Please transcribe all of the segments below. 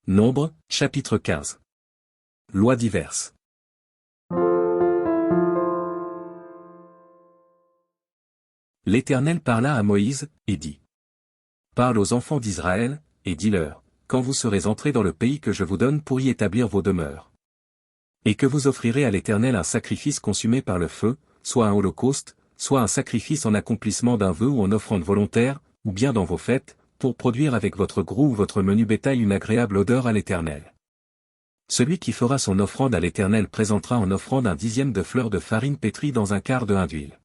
Nombres, chapitre 15. Lois diverses. L'Éternel parla à Moïse, et dit. Parle aux enfants d'Israël, et dis-leur, quand vous serez entrés dans le pays que je vous donne pour y établir vos demeures. Et que vous offrirez à l'Éternel un sacrifice consumé par le feu, soit un holocauste, soit un sacrifice en accomplissement d'un vœu ou en offrande volontaire, ou bien dans vos fêtes, pour produire avec votre gros ou votre menu bétail une agréable odeur à l'Éternel. Celui qui fera son offrande à l'Éternel présentera en offrande un dixième de fleur de farine pétrie dans un quart de hin d'huile.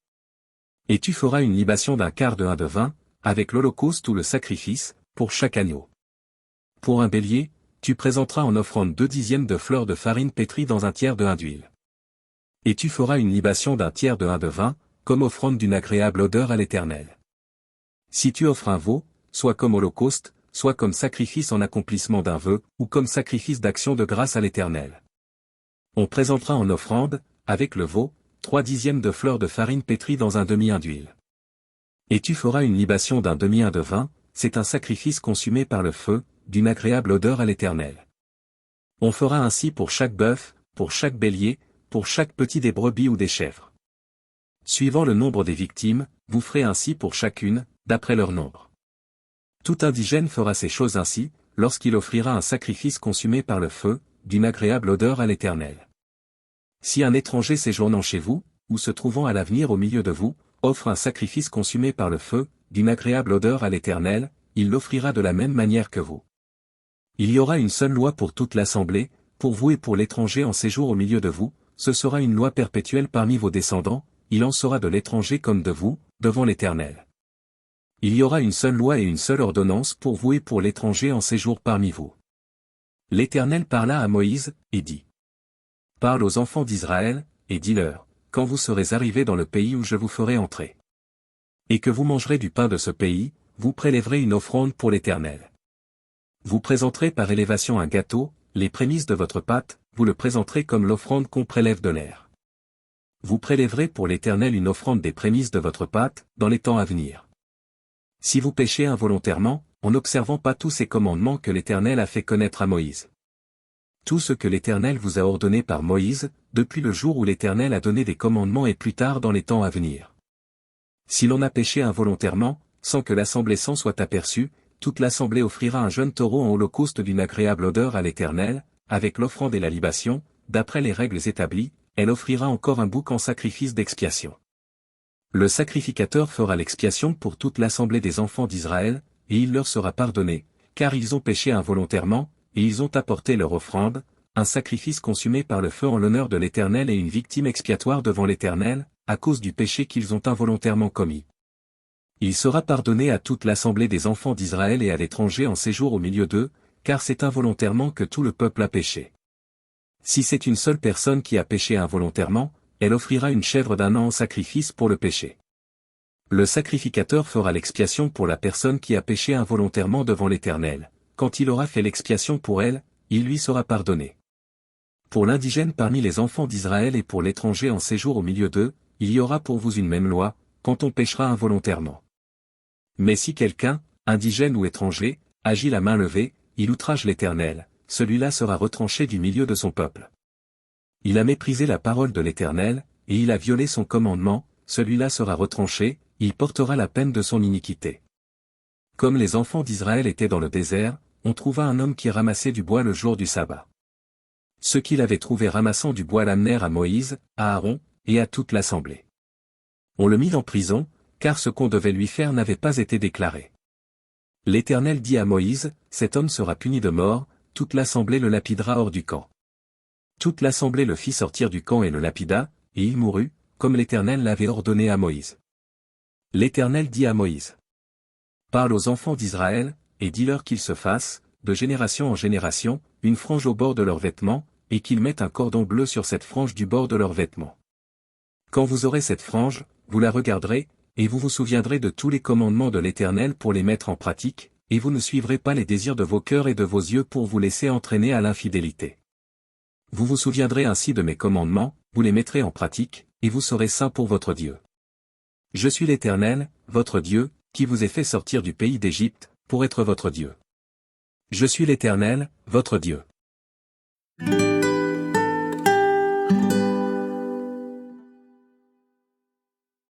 Et tu feras une libation d'un quart de hin de vin, avec l'holocauste ou le sacrifice, pour chaque agneau. Pour un bélier, tu présenteras en offrande 2 dixièmes de fleur de farine pétrie dans un tiers de hin d'huile. Et tu feras une libation d'un tiers de hin de vin, comme offrande d'une agréable odeur à l'Éternel. Si tu offres un veau, soit comme holocauste, soit comme sacrifice en accomplissement d'un vœu, ou comme sacrifice d'action de grâce à l'Éternel. On présentera en offrande, avec le veau, 3 dixièmes de fleur de farine pétrie dans un demi-hin d'huile. Et tu feras une libation d'un demi-hin de vin, c'est un sacrifice consumé par le feu, d'une agréable odeur à l'Éternel. On fera ainsi pour chaque bœuf, pour chaque bélier, pour chaque petit des brebis ou des chèvres. Suivant le nombre des victimes, vous ferez ainsi pour chacune, d'après leur nombre. Tout indigène fera ces choses ainsi, lorsqu'il offrira un sacrifice consumé par le feu, d'une agréable odeur à l'Éternel. Si un étranger séjournant chez vous, ou se trouvant à l'avenir au milieu de vous, offre un sacrifice consumé par le feu, d'une agréable odeur à l'Éternel, il l'offrira de la même manière que vous. Il y aura une seule loi pour toute l'assemblée, pour vous et pour l'étranger en séjour au milieu de vous, ce sera une loi perpétuelle parmi vos descendants, il en sera de l'étranger comme de vous, devant l'Éternel. Il y aura une seule loi et une seule ordonnance pour vous et pour l'étranger en séjour parmi vous. L'Éternel parla à Moïse, et dit. Parle aux enfants d'Israël, et dis-leur, quand vous serez arrivés dans le pays où je vous ferai entrer. Et que vous mangerez du pain de ce pays, vous prélèverez une offrande pour l'Éternel. Vous présenterez par élévation un gâteau, les prémices de votre pâte, vous le présenterez comme l'offrande qu'on prélève de l'air. Vous prélèverez pour l'Éternel une offrande des prémices de votre pâte, dans les temps à venir. Si vous péchez involontairement, en n'observant pas tous ces commandements que l'Éternel a fait connaître à Moïse. Tout ce que l'Éternel vous a ordonné par Moïse, depuis le jour où l'Éternel a donné des commandements et plus tard dans les temps à venir. Si l'on a péché involontairement, sans que l'assemblée s'en soit aperçue, toute l'assemblée offrira un jeune taureau en holocauste d'une agréable odeur à l'Éternel, avec l'offrande et la libation, d'après les règles établies, elle offrira encore un bouc en sacrifice d'expiation. Le sacrificateur fera l'expiation pour toute l'assemblée des enfants d'Israël, et il leur sera pardonné, car ils ont péché involontairement, et ils ont apporté leur offrande, un sacrifice consumé par le feu en l'honneur de l'Éternel et une victime expiatoire devant l'Éternel, à cause du péché qu'ils ont involontairement commis. Il sera pardonné à toute l'assemblée des enfants d'Israël et à l'étranger en séjour au milieu d'eux, car c'est involontairement que tout le peuple a péché. Si c'est une seule personne qui a péché involontairement, elle offrira une chèvre d'un an en sacrifice pour le péché. Le sacrificateur fera l'expiation pour la personne qui a péché involontairement devant l'Éternel. Quand il aura fait l'expiation pour elle, il lui sera pardonné. Pour l'indigène parmi les enfants d'Israël et pour l'étranger en séjour au milieu d'eux, il y aura pour vous une même loi, quand on péchera involontairement. Mais si quelqu'un, indigène ou étranger, agit la main levée, il outrage l'Éternel, celui-là sera retranché du milieu de son peuple. Il a méprisé la parole de l'Éternel, et il a violé son commandement, celui-là sera retranché, il portera la peine de son iniquité. Comme les enfants d'Israël étaient dans le désert, on trouva un homme qui ramassait du bois le jour du sabbat. Ceux qui l'avaient trouvé ramassant du bois l'amenèrent à Moïse, à Aaron, et à toute l'assemblée. On le mit en prison, car ce qu'on devait lui faire n'avait pas été déclaré. L'Éternel dit à Moïse, cet homme sera puni de mort, toute l'assemblée le lapidera hors du camp. Toute l'assemblée le fit sortir du camp et le lapida, et il mourut, comme l'Éternel l'avait ordonné à Moïse. L'Éternel dit à Moïse. Parle aux enfants d'Israël, et dis-leur qu'ils se fassent, de génération en génération, une frange au bord de leurs vêtements, et qu'ils mettent un cordon bleu sur cette frange du bord de leurs vêtements. Quand vous aurez cette frange, vous la regarderez, et vous vous souviendrez de tous les commandements de l'Éternel pour les mettre en pratique, et vous ne suivrez pas les désirs de vos cœurs et de vos yeux pour vous laisser entraîner à l'infidélité. Vous vous souviendrez ainsi de mes commandements, vous les mettrez en pratique, et vous serez saints pour votre Dieu. Je suis l'Éternel, votre Dieu, qui vous ai fait sortir du pays d'Égypte, pour être votre Dieu. Je suis l'Éternel, votre Dieu.